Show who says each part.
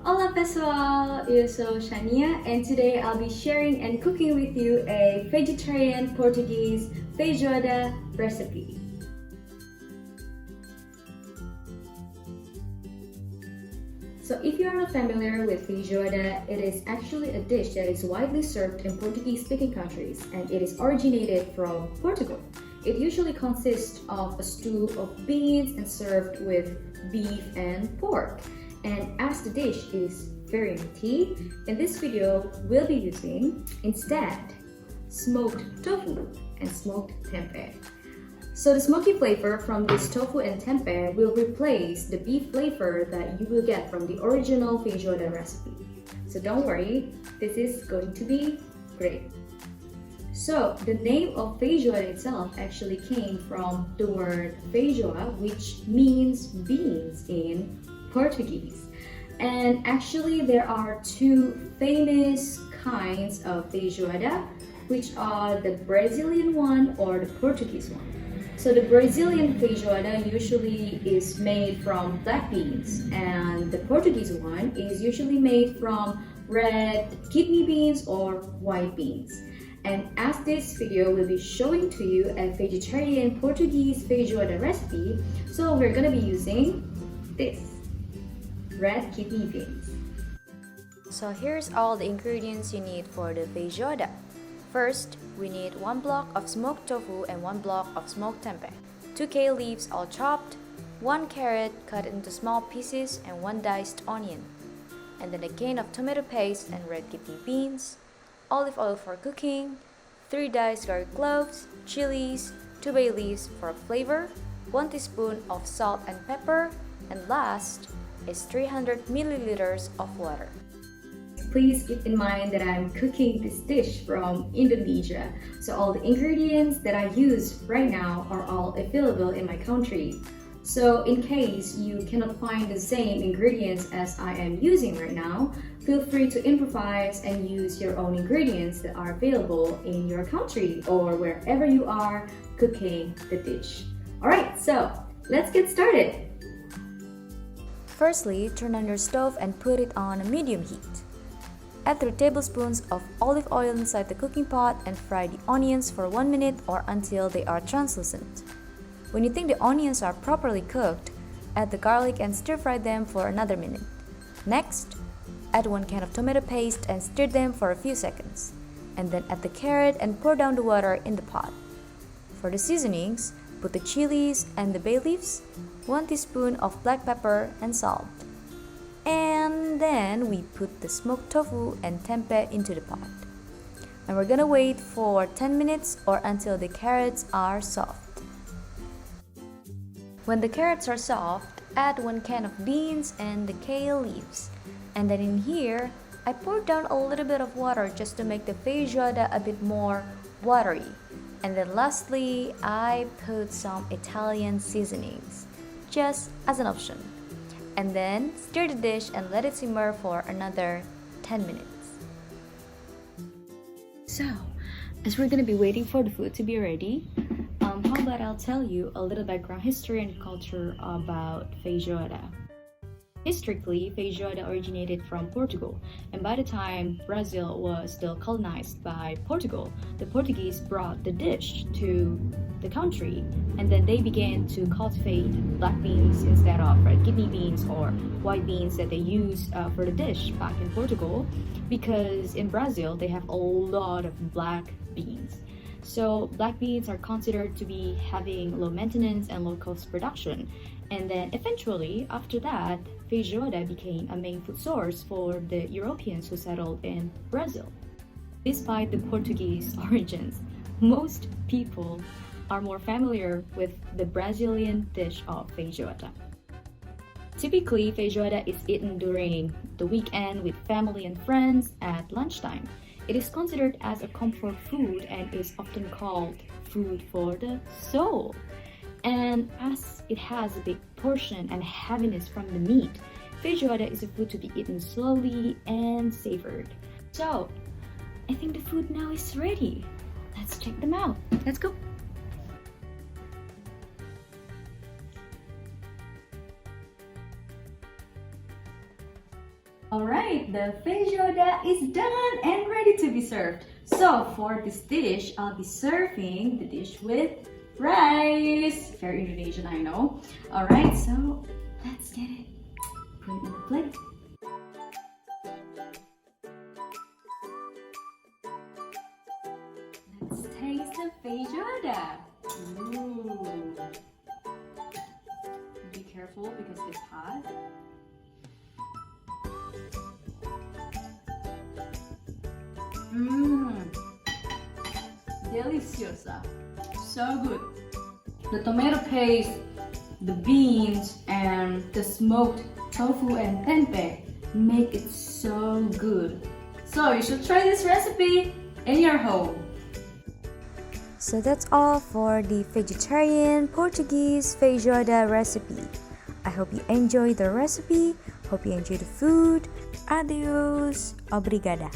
Speaker 1: Hola pessoal, eu sou Shania and today I'll be sharing and cooking with you a vegetarian Portuguese feijoada recipe. So if you are not familiar with feijoada, it is actually a dish that is widely served in Portuguese-speaking countries and it is originated from Portugal. It usually consists of a stew of beans and served with beef and pork. And as the dish is very meaty, in this video we'll be using instead smoked tofu and smoked tempeh. So the smoky flavor from this tofu and tempeh will replace the beef flavor that you will get from the original feijoada recipe. So don't worry, this is going to be great. So the name of feijoada itself actually came from the word feijoa, which means beans in Portuguese. And actually there are two famous kinds of feijoada, which are the Brazilian one or the Portuguese one. So the Brazilian feijoada usually is made from black beans and the Portuguese one is usually made from red kidney beans or white beans. And as this video will be showing to you a vegetarian Portuguese feijoada recipe, so we're gonna be using this red kidney beans.
Speaker 2: So here's all the ingredients you need for the feijoada. First, we need 1 block of smoked tofu and 1 block of smoked tempeh, 2 kale leaves all chopped, 1 carrot cut into small pieces and 1 diced onion, and then a can of tomato paste and red kidney beans, olive oil for cooking, 3 diced garlic cloves, chilies, 2 bay leaves for flavor, 1 teaspoon of salt and pepper, and last is 300 milliliters of water.
Speaker 1: Please keep in mind that I'm cooking this dish from Indonesia, so all the ingredients that I use right now are all available in my country. So in case you cannot find the same ingredients as I am using right now, feel free to improvise and use your own ingredients that are available in your country or wherever you are cooking the dish. Alright, so let's get started.
Speaker 2: Firstly, turn on your stove and put it on a medium heat. Add 3 tablespoons of olive oil inside the cooking pot and fry the onions for 1 minute or until they are translucent. When you think the onions are properly cooked, add the garlic and stir fry them for another minute. Next, add 1 can of tomato paste and stir them for a few seconds. And then add the carrot and pour down the water in the pot. For the seasonings, put the chilies and the bay leaves, 1 teaspoon of black pepper and salt. And then we put the smoked tofu and tempeh into the pot. And we're gonna wait for 10 minutes or until the carrots are soft. When the carrots are soft, add 1 can of beans and the kale leaves. And then in here, I poured down a little bit of water just to make the feijoada a bit more watery. And then lastly, I put some Italian seasonings, just as an option. And then stir the dish and let it simmer for another 10 minutes.
Speaker 1: So, as we're gonna be waiting for the food to be ready, how about I'll tell you a little background history and culture about feijoada. Historically, feijoada originated from Portugal, and by the time Brazil was still colonized by Portugal, the Portuguese brought the dish to the country, and then they began to cultivate black beans instead of red kidney beans or white beans that they used for the dish back in Portugal, because in Brazil they have a lot of black beans. So black beans are considered to be having low maintenance and low cost production. And then eventually, after that, feijoada became a main food source for the Europeans who settled in Brazil. Despite the Portuguese origins, most people are more familiar with the Brazilian dish of feijoada. Typically, feijoada is eaten during the weekend with family and friends at lunchtime. It is considered as a comfort food and is often called food for the soul. And as it has a big portion and heaviness from the meat, feijoada is a food to be eaten slowly and savored. So, I think the food now is ready. Let's check them out. Let's go. Alright, the feijoada is done and ready to be served. So for this dish, I'll be serving the dish with rice. Very Indonesian, I know. Alright, so let's get it. Put it in the plate. Let's taste the feijoada. Ooh. Be careful because it's hot. Deliciosa. So good. The tomato paste, the beans, and the smoked tofu and tempeh make it so good. So you should try this recipe in your home.
Speaker 2: So that's all for the vegetarian Portuguese feijoada recipe. I hope you enjoy the recipe, hope you enjoy the food. Adios, obrigada.